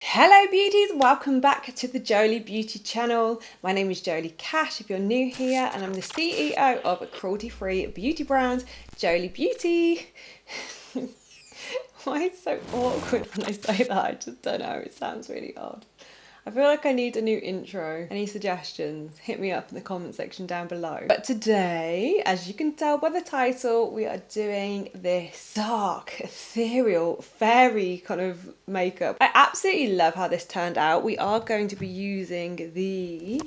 Hello beauties, welcome back to the Jolie beauty channel. My name is Jolie Cash if you're new here, and I'm the CEO of a cruelty-free beauty brand, Jolie Beauty. Why is it so awkward when I say that? I just don't know, it sounds really odd. I feel like I need a new intro. Any suggestions? Hit me up in the comment section down below. But today, as you can tell by the title, we are doing this dark, ethereal, fairy kind of makeup. I absolutely love how this turned out. We are going to be using the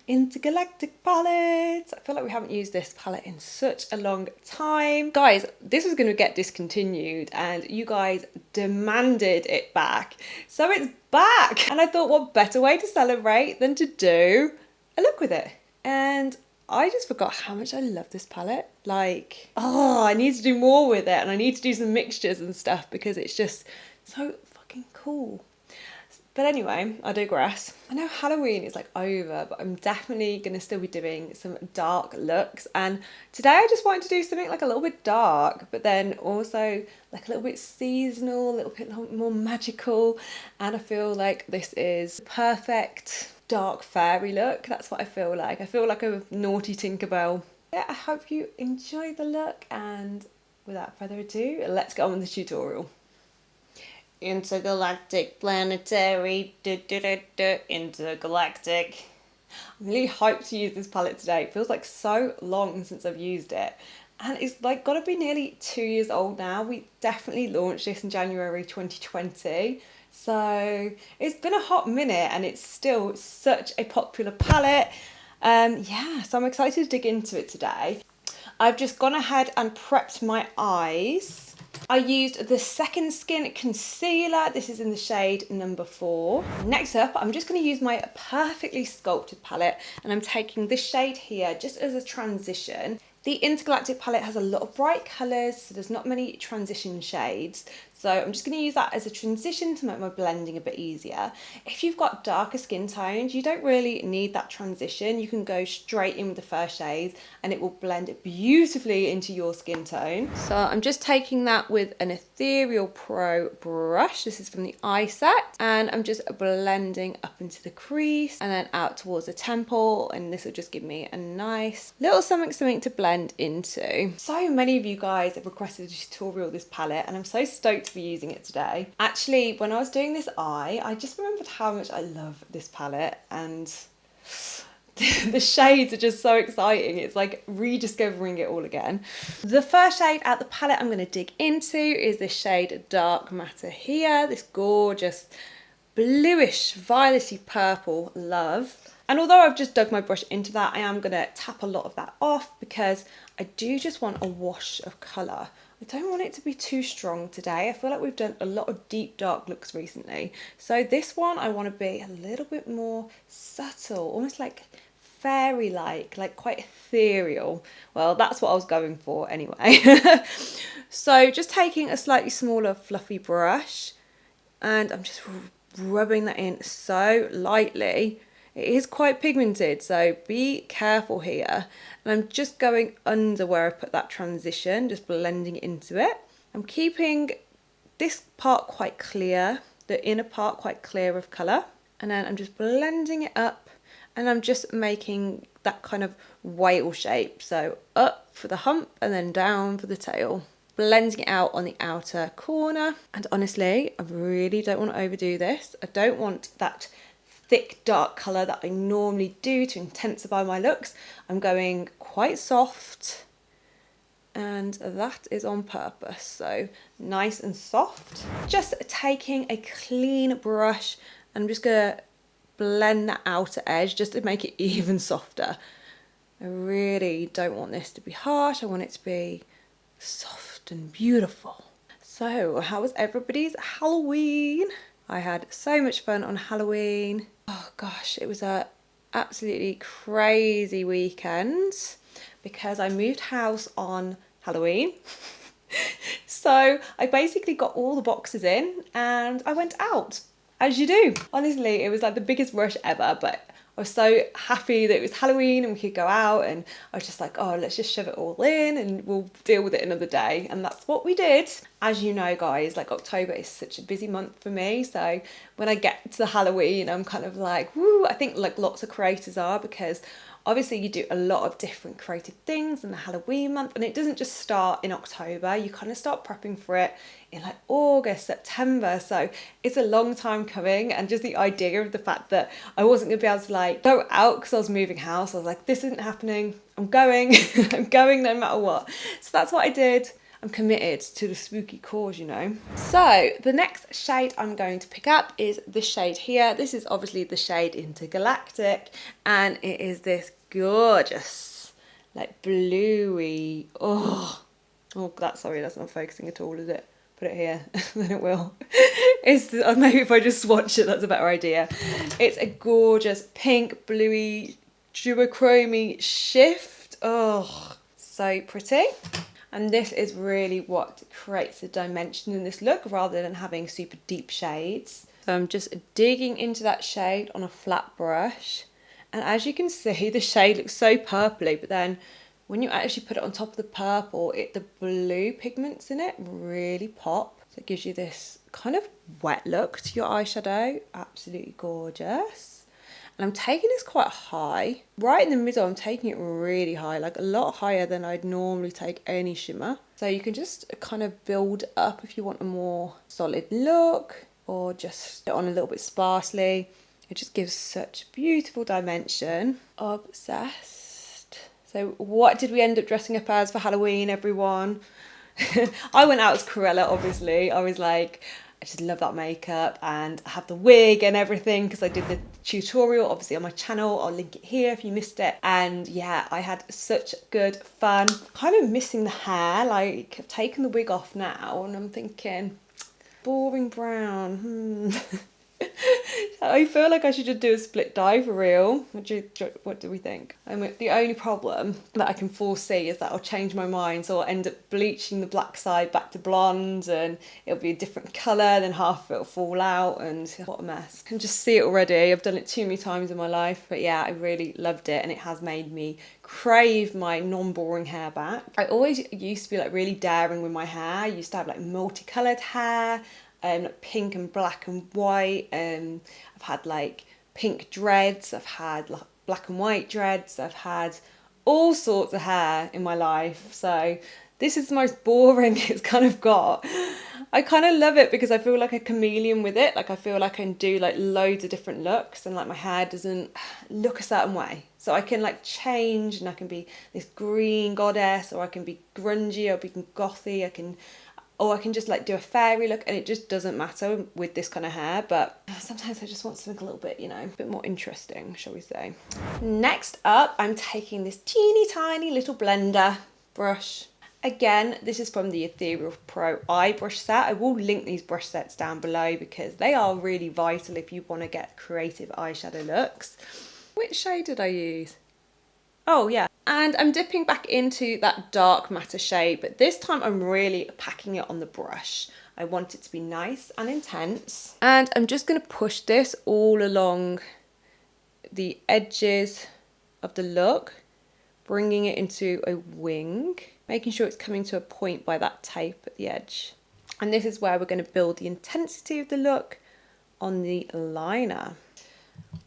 Intergalactic palette. I feel like we haven't used this palette in such a long time. Guys, this was going to get discontinued and you guys demanded it back. So it's back. And I thought what better way to celebrate than to do a look with it. And I just forgot how much I love this palette. Like, oh, I need to do more with it and I need to do some mixtures and stuff because it's just so fucking cool. But anyway, I digress. I know Halloween is like over, but I'm definitely going to still be doing some dark looks. And today I just wanted to do something like a little bit dark, but then also like a little bit seasonal, a little bit more magical. And I feel like this is perfect dark fairy look. That's what I feel like. I feel like a naughty Tinkerbell. Yeah, I hope you enjoy the look. And without further ado, let's get on with the tutorial. Intergalactic, planetary, intergalactic. I'm really hyped to use this palette today. It feels like so long since I've used it. And it's like gotta be nearly 2 years old now. We definitely launched this in January 2020. So it's been a hot minute and it's still such a popular palette. Yeah, so I'm excited to dig into it today. I've just gone ahead and prepped my eyes. I used the Second Skin concealer. This is in the shade number 4. Next up, I'm just going to use my perfectly sculpted palette and I'm taking this shade here just as a transition. The Intergalactic palette has a lot of bright colours, so there's not many transition shades. So I'm just going to use that as a transition to make my blending a bit easier. If you've got darker skin tones, you don't really need that transition. You can go straight in with the first shades and it will blend beautifully into your skin tone. So I'm just taking that with an Ethereal Pro brush. This is from the eye set. And I'm just blending up into the crease and then out towards the temple. And this will just give me a nice little something to blend into. So many of you guys have requested a tutorial of this palette and I'm so stoked to be using it today. Actually, when I was doing this eye, I just remembered how much I love this palette and the shades are just so exciting. It's like rediscovering it all again. The first shade out the palette I'm going to dig into is this shade Dark Matter here. This gorgeous bluish violety purple love. And although I've just dug my brush into that, I am going to tap a lot of that off because I do just want a wash of colour. I don't want it to be too strong today. I feel like we've done a lot of deep dark looks recently. So this one I want to be a little bit more subtle, almost like fairy-like, like quite ethereal. Well, that's what I was going for anyway. So just taking a slightly smaller fluffy brush and I'm just rubbing that in so lightly. It is quite pigmented, so be careful here. And I'm just going under where I put that transition, just blending into it. I'm keeping this part quite clear, the inner part quite clear of colour. And then I'm just blending it up and I'm just making that kind of whale shape. So up for the hump and then down for the tail. Blending it out on the outer corner. And honestly, I really don't want to overdo this. I don't want that thick dark colour that I normally do to intensify my looks. I'm going quite soft and that is on purpose, so nice and soft. Just taking a clean brush and I'm just going to blend that outer edge just to make it even softer. I really don't want this to be harsh, I want it to be soft and beautiful. So how was everybody's Halloween? I had so much fun on Halloween. Oh gosh, it was a absolutely crazy weekend because I moved house on Halloween. So I basically got all the boxes in and I went out, as you do. Honestly, it was like the biggest rush ever, but I was so happy that it was Halloween and we could go out, and I was just like, oh, let's just shove it all in and we'll deal with it another day. And that's what we did. As you know, guys, like October is such a busy month for me. So when I get to Halloween, I'm kind of like, woo, I think like lots of creators are, because obviously you do a lot of different creative things in the Halloween month, and it doesn't just start in October. You kind of start prepping for it in like August, September. So it's a long time coming, and just the idea of the fact that I wasn't gonna be able to like go out because I was moving house. I was like, this isn't happening. I'm going, I'm going no matter what. So that's what I did. I'm committed to the spooky cause, you know. So the next shade I'm going to pick up is this shade here. This is obviously the shade Intergalactic, and it is this gorgeous, like bluey, sorry, that's not focusing at all, is it? Put it here, then it will. Maybe if I just swatch it, that's a better idea. It's a gorgeous pink, bluey, duochrome shift. Oh, so pretty. And this is really what creates the dimension in this look, rather than having super deep shades. So I'm just digging into that shade on a flat brush. And as you can see, the shade looks so purpley, but then when you actually put it on top of the purple, the blue pigments in it really pop. So it gives you this kind of wet look to your eyeshadow. Absolutely gorgeous. And I'm taking this quite high. Right in the middle, I'm taking it really high, like a lot higher than I'd normally take any shimmer. So you can just kind of build up if you want a more solid look, or just put it on a little bit sparsely. It just gives such beautiful dimension. Obsessed. So what did we end up dressing up as for Halloween, everyone? I went out as Cruella, obviously. I was like, I just love that makeup, and I have the wig and everything because I did the tutorial obviously on my channel. I'll link it here if you missed it. And yeah, I had such good fun. Kind of missing the hair, like I've taken the wig off now and I'm thinking, boring brown. I feel like I should just do a split dye for real. What do we think? The only problem that I can foresee is that I'll change my mind, so I'll end up bleaching the black side back to blonde, and it'll be a different colour, then half of it'll fall out, and what a mess. I can just see it already. I've done it too many times in my life, but yeah, I really loved it, and it has made me crave my non-boring hair back. I always used to be like really daring with my hair. I used to have like multicoloured hair, like pink and black and white. I've had like pink dreads, I've had like black and white dreads, I've had all sorts of hair in my life. So this is the most boring it's kind of got. I kind of love it because I feel like a chameleon with it. Like I feel like I can do like loads of different looks, and like my hair doesn't look a certain way. So I can like change, and I can be this green goddess, or I can be grungy, or be gothy, or I can just like do a fairy look, and it just doesn't matter with this kind of hair. But sometimes I just want something a little bit, you know, a bit more interesting, shall we say. Next up, I'm taking this teeny tiny little blender brush. Again, this is from the Ethereal Pro Eye brush set. I will link these brush sets down below because they are really vital if you want to get creative eyeshadow looks. Which shade did I use? Oh yeah, and I'm dipping back into that dark matter shade, but this time I'm really packing it on the brush. I want it to be nice and intense. And I'm just going to push this all along the edges of the look, bringing it into a wing, making sure it's coming to a point by that tape at the edge. And this is where we're going to build the intensity of the look on the liner.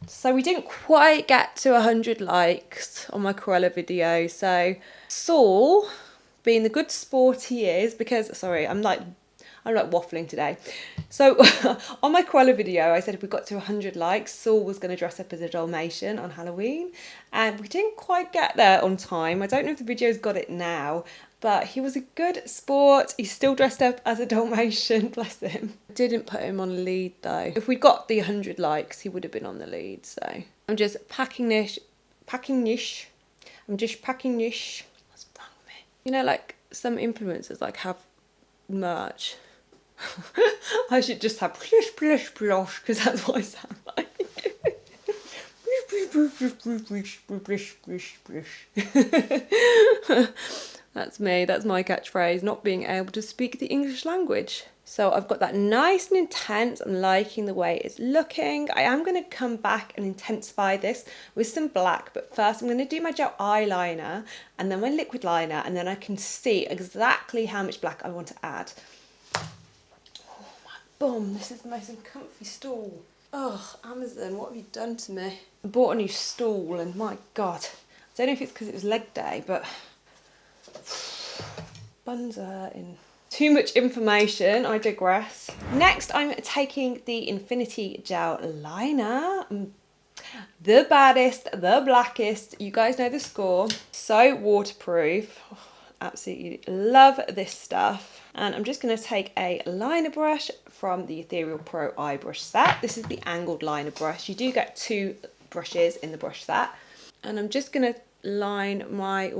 So we didn't quite get to 100 likes on my Cruella video. So Saul, being the good sport he is, because, sorry, I'm like waffling today. So on my Cruella video, I said if we got to 100 likes, Saul was going to dress up as a Dalmatian on Halloween. And we didn't quite get there on time. I don't know if the video's got it now, but he was a good sport. He's still dressed up as a Dalmatian, bless him. Didn't put him on a lead though. If we'd got the 100 likes, he would have been on the lead. So I'm just packing this. I'm just packing this. What's wrong with me? You know, like some influencers like have merch. I should just have plush, plush, plush, because that's what I sound like. That's me, that's my catchphrase, not being able to speak the English language. So I've got that nice and intense. I'm liking the way it's looking. I am going to come back and intensify this with some black, but first I'm going to do my gel eyeliner and then my liquid liner, and then I can see exactly how much black I want to add. Oh my bum, this is the most uncomfy stool. Oh, Amazon, what have you done to me? I bought a new stool and my God, I don't know if it's because it was leg day, but buns are hurting. Too much information, I digress. Next, I'm taking the Infinity Gel Liner. The baddest, the blackest. You guys know the score. So waterproof. Oh, absolutely love this stuff. And I'm just going to take a liner brush from the Ethereal Pro Eye Brush set. This is the angled liner brush. You do get 2 brushes in the brush set. And I'm just going to line my...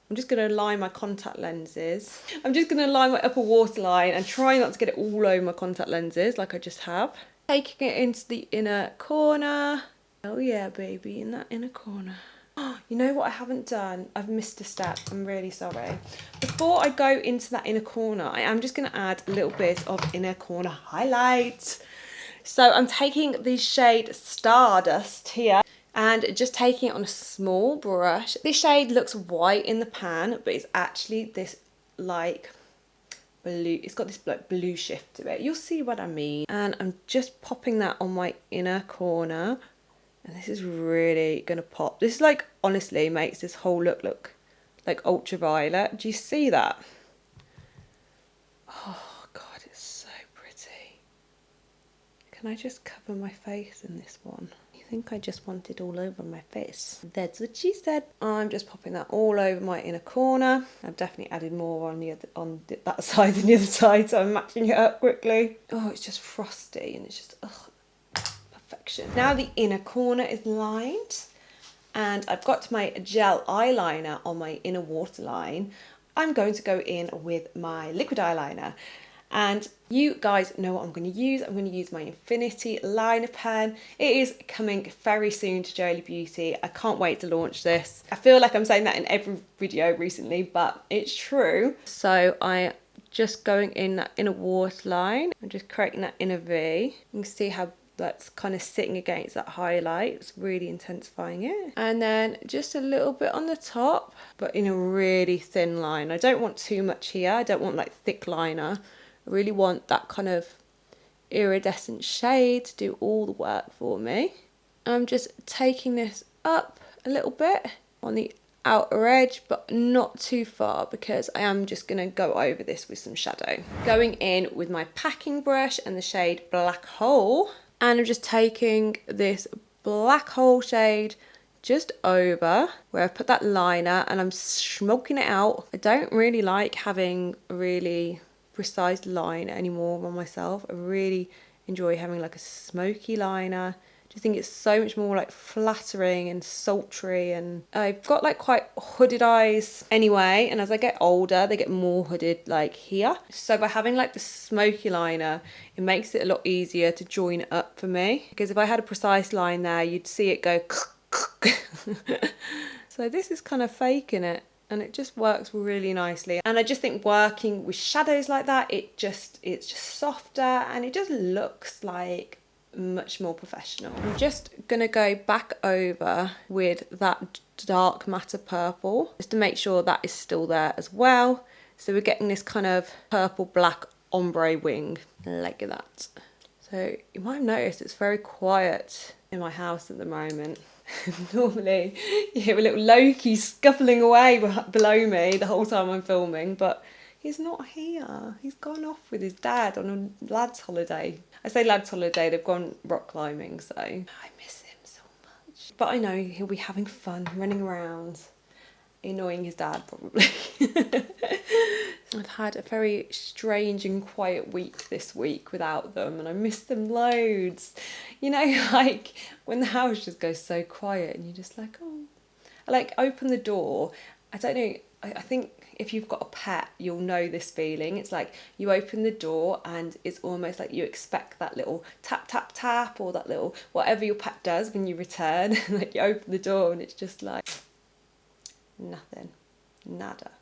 I'm just going to line my contact lenses. I'm just going to line my upper waterline and try not to get it all over my contact lenses like I just have. Taking it into the inner corner. Oh yeah, baby, in that inner corner. Oh, you know what I haven't done? I've missed a step. I'm really sorry. Before I go into that inner corner, I am just going to add a little bit of inner corner highlight. So I'm taking the shade Stardust here, and just taking it on a small brush. This shade looks white in the pan, but it's actually this like blue, it's got this like blue shift to it. You'll see what I mean. And I'm just popping that on my inner corner. And this is really gonna pop. This like honestly makes this whole look like ultraviolet. Do you see that? Oh God, it's so pretty. Can I just cover my face in this one? I think I just want it all over my face. That's what she said. I'm just popping that all over my inner corner. I've definitely added more on that side than the other side, so I'm matching it up quickly. Oh, it's just frosty and it's just perfection. Now the inner corner is lined, and I've got my gel eyeliner on my inner waterline. I'm going to go in with my liquid eyeliner. And you guys know what I'm going to use. I'm going to use my Infinity liner pen. It is coming very soon to Jolie Beauty. I can't wait to launch this. I feel like I'm saying that in every video recently, but it's true. So I'm just going in that inner waterline. I'm just creating that inner V. You can see how that's kind of sitting against that highlight. It's really intensifying it. And then just a little bit on the top, but in a really thin line. I don't want too much here. I don't want like thick liner. I really want that kind of iridescent shade to do all the work for me. I'm just taking this up a little bit on the outer edge, but not too far, because I am just going to go over this with some shadow. Going in with my packing brush and the shade Black Hole, and I'm just taking this Black Hole shade just over where I put that liner, and I'm smoking it out. I don't really like having a really precise line anymore on myself. I really enjoy having like a smoky liner. I just think it's so much more like flattering and sultry, and I've got like quite hooded eyes anyway, and as I get older they get more hooded like here. So by having like the smoky liner, it makes it a lot easier to join up for me, because if I had a precise line there you'd see it go so this is kind of faking it, and it just works really nicely. And I just think working with shadows like that, it's just softer, and it just looks like much more professional. I'm just gonna go back over with that dark matter purple just to make sure that is still there as well. So we're getting this kind of purple black ombre wing like that. So you might have noticed it's very quiet in my house at the moment. Normally you hear a little Loki scuffling away below me the whole time I'm filming, but he's not here. He's gone off with his dad on a lad's holiday. I say lad's holiday, they've gone rock climbing, so I miss him so much. But I know he'll be having fun running around, annoying his dad probably. I've had a very strange and quiet week this week without them, and I miss them loads. You know, like when the house just goes so quiet and you're just like, oh. I like open the door. I don't know, I think if you've got a pet, you'll know this feeling. It's like you open the door and it's almost like you expect that little tap, tap, tap, or that little whatever your pet does when you return. Like you open the door and it's just like nothing, nada.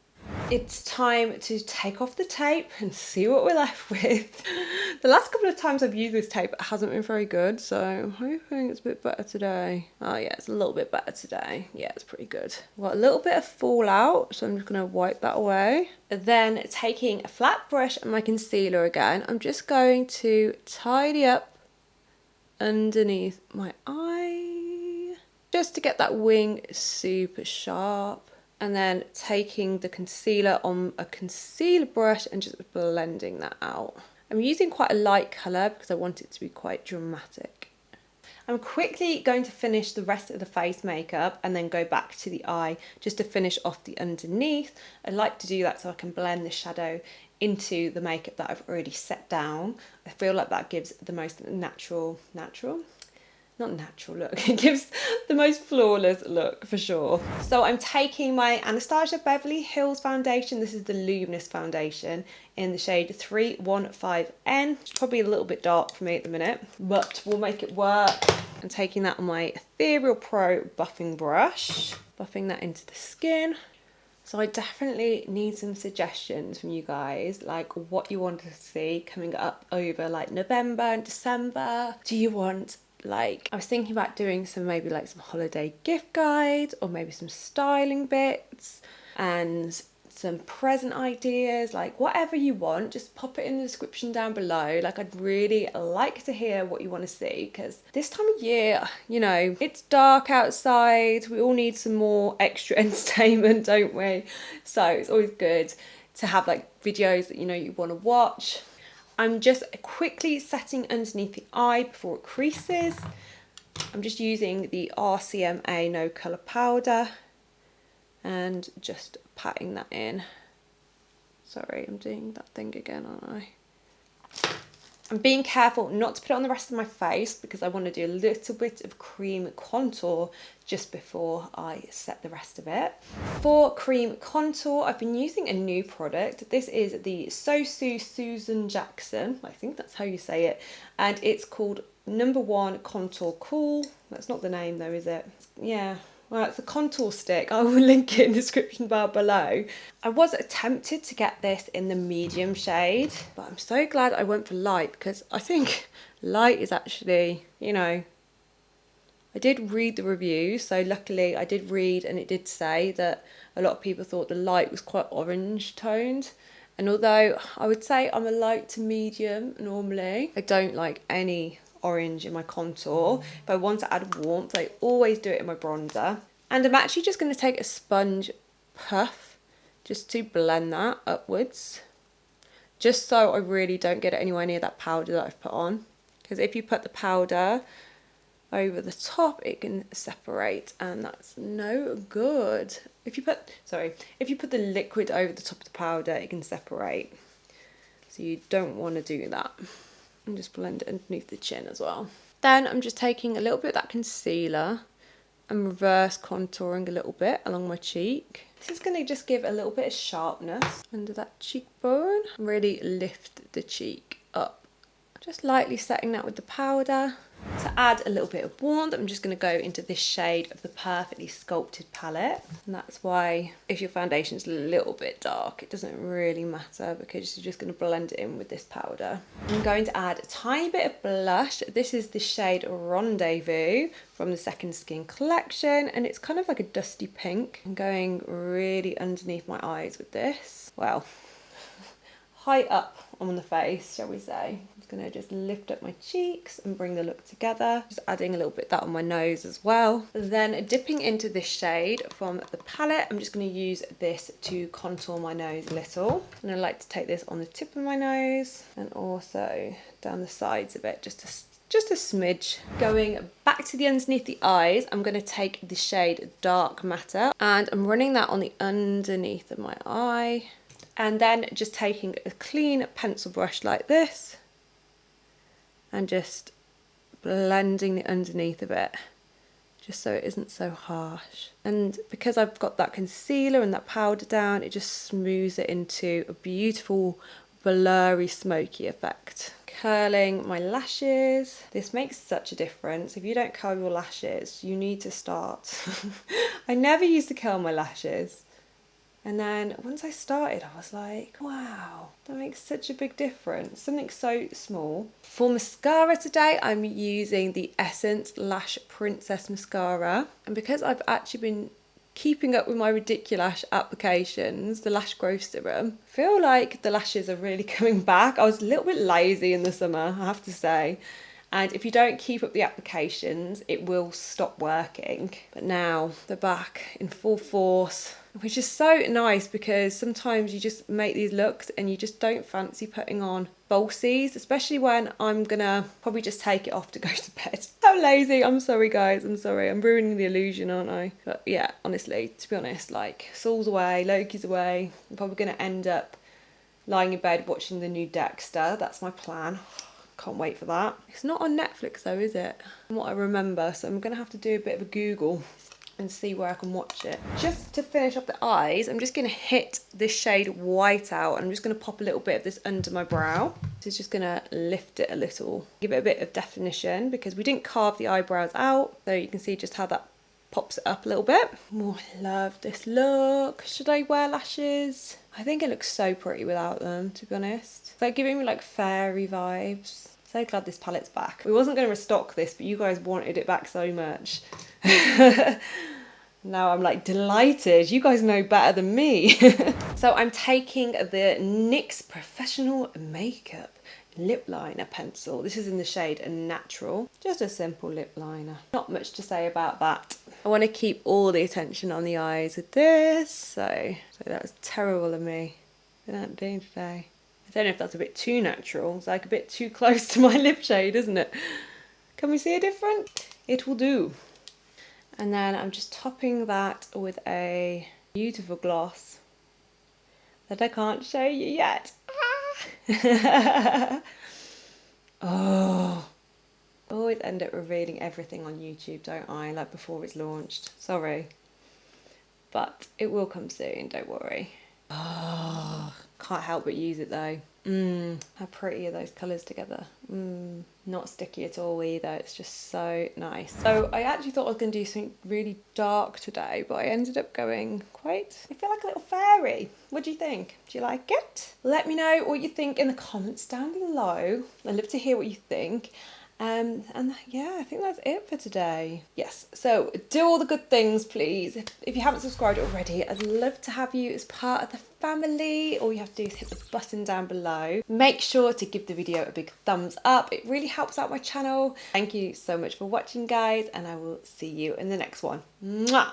It's time to take off the tape and see what we're left with. The last couple of times I've used this tape, it hasn't been very good, so I'm hoping it's a bit better today. Oh yeah, it's a little bit better today. Yeah, it's pretty good. Got a little bit of fallout, so I'm just gonna wipe that away. Then taking a flat brush and my concealer again, I'm just going to tidy up underneath my eye, just to get that wing super sharp. And then taking the concealer on a concealer brush and just blending that out. I'm using quite a light colour because I want it to be quite dramatic. I'm quickly going to finish the rest of the face makeup and then go back to the eye just to finish off the underneath. I like to do that so I can blend the shadow into the makeup that I've already set down. I feel like that gives the most natural look. It gives the most flawless look for sure. So I'm taking my Anastasia Beverly Hills foundation. This is the Luminous foundation in the shade 315N. It's probably a little bit dark for me at the minute, but we'll make it work. I'm taking that on my Ethereal Pro buffing brush, buffing that into the skin. So I definitely need some suggestions from you guys, like what you want to see coming up over like November and December. Do you want, like, I was thinking about doing some, maybe like some holiday gift guides or maybe some styling bits and some present ideas, like whatever you want, just pop it in the description down below. Like, I'd really like to hear what you want to see, because this time of year, you know, it's dark outside, we all need some more extra entertainment, don't we? So it's always good to have like videos that you know you want to watch. I'm just quickly setting underneath the eye before it creases. I'm just using the RCMA No Colour Powder and just patting that in. Sorry, I'm doing that thing again, aren't I? I'm being careful not to put it on the rest of my face because I want to do a little bit of cream contour just before I set the rest of it. For cream contour, I've been using a new product. This is the Sosu Susan Jackson, I think that's how you say it, and it's called Number One Contour Cool. That's not the name though, is it? Yeah. Well, it's a contour stick. I will link it in the description bar below. I was tempted to get this in the medium shade, but I'm so glad I went for light because I think light is actually, you know, I did read the reviews, so luckily I did read and it did say that a lot of people thought the light was quite orange toned. And although I would say I'm a light to medium normally, I don't like any orange in my contour. If I want to add warmth, I always do it in my bronzer. And I'm actually just going to take a sponge puff just to blend that upwards, just so I really don't get it anywhere near that powder that I've put on, because if you put the powder over the top it can separate and that's no good. If you put the liquid over the top of the powder it can separate, so you don't want to do that. And just blend it underneath the chin as well. Then I'm just taking a little bit of that concealer and reverse contouring a little bit along my cheek. This is going to just give a little bit of sharpness under that cheekbone and really lift the cheek up. Just lightly setting that with the powder. To add a little bit of warmth, I'm just going to go into this shade of the Perfectly Sculpted palette. And that's why if your foundation's a little bit dark, it doesn't really matter because you're just going to blend it in with this powder. I'm going to add a tiny bit of blush. This is the shade Rendezvous from the Second Skin collection, and it's kind of like a dusty pink. I'm going really underneath my eyes with this. Well, high up on the face, shall we say. I'm just going to just lift up my cheeks and bring the look together. Just adding a little bit of that on my nose as well. Then dipping into this shade from the palette, I'm just going to use this to contour my nose a little. And I like to take this on the tip of my nose and also down the sides of it, just a smidge. Going back to the underneath the eyes, I'm going to take the shade Dark Matter and I'm running that on the underneath of my eye. And then just taking a clean pencil brush like this and just blending the underneath of it, just so it isn't so harsh. And because I've got that concealer and that powder down, it just smooths it into a beautiful blurry smoky effect. Curling my lashes. This makes such a difference. If you don't curl your lashes, you need to start. I never used to curl my lashes. And then once I started, I was like, wow, that makes such a big difference. Something so small. For mascara today, I'm using the Essence Lash Princess Mascara. And because I've actually been keeping up with my Ridiculous applications, the lash growth serum, I feel like the lashes are really coming back. I was a little bit lazy in the summer, I have to say. And if you don't keep up the applications, it will stop working. But now they're back in full force, which is so nice because sometimes you just make these looks and you just don't fancy putting on falsies, especially when I'm gonna probably just take it off to go to bed. How lazy. I'm sorry guys, I'm sorry. I'm ruining the illusion, aren't I? But yeah, honestly, to be honest, like Saul's away, Loki's away. I'm probably gonna end up lying in bed watching the new Dexter. That's my plan. Can't wait for that. It's not on Netflix though, is it? From what I remember, so I'm gonna have to do a bit of a Google and see where I can watch it. Just to finish off the eyes, I'm just gonna hit this shade White out. I'm just gonna pop a little bit of this under my brow. This is just gonna lift it a little, give it a bit of definition because we didn't carve the eyebrows out, so you can see just how that pops it up a little bit. Oh, I love this look. Should I wear lashes? I think it looks so pretty without them, to be honest. It's like giving me like fairy vibes. So glad this palette's back. We wasn't going to restock this, but you guys wanted it back so much. Now I'm like delighted. You guys know better than me. So I'm taking the NYX Professional Makeup lip liner pencil. This is in the shade Natural. Just a simple lip liner. Not much to say about that. I want to keep all the attention on the eyes with this. So that was terrible of me. What am I doing today? I don't know if that's a bit too natural. It's like a bit too close to my lip shade, isn't it? Can we see a difference? It will do. And then I'm just topping that with a beautiful gloss that I can't show you yet. Ah! Oh, I always end up revealing everything on YouTube, don't I? Like before it's launched. Sorry. But it will come soon, don't worry. Oh, can't help but use it though. How pretty are those colours together? Not sticky at all either. It's just so nice. So I actually thought I was going to do something really dark today, but I ended up going I feel like a little fairy. What do you think? Do you like it? Let me know what you think in the comments down below. I'd love to hear what you think. And yeah, I think that's it for today. Yes, so do all the good things, please. If you haven't subscribed already, I'd love to have you as part of the family. All you have to do is hit the button down below. Make sure to give the video a big thumbs up. It really helps out my channel. Thank you so much for watching, guys, and I will see you in the next one. Mwah!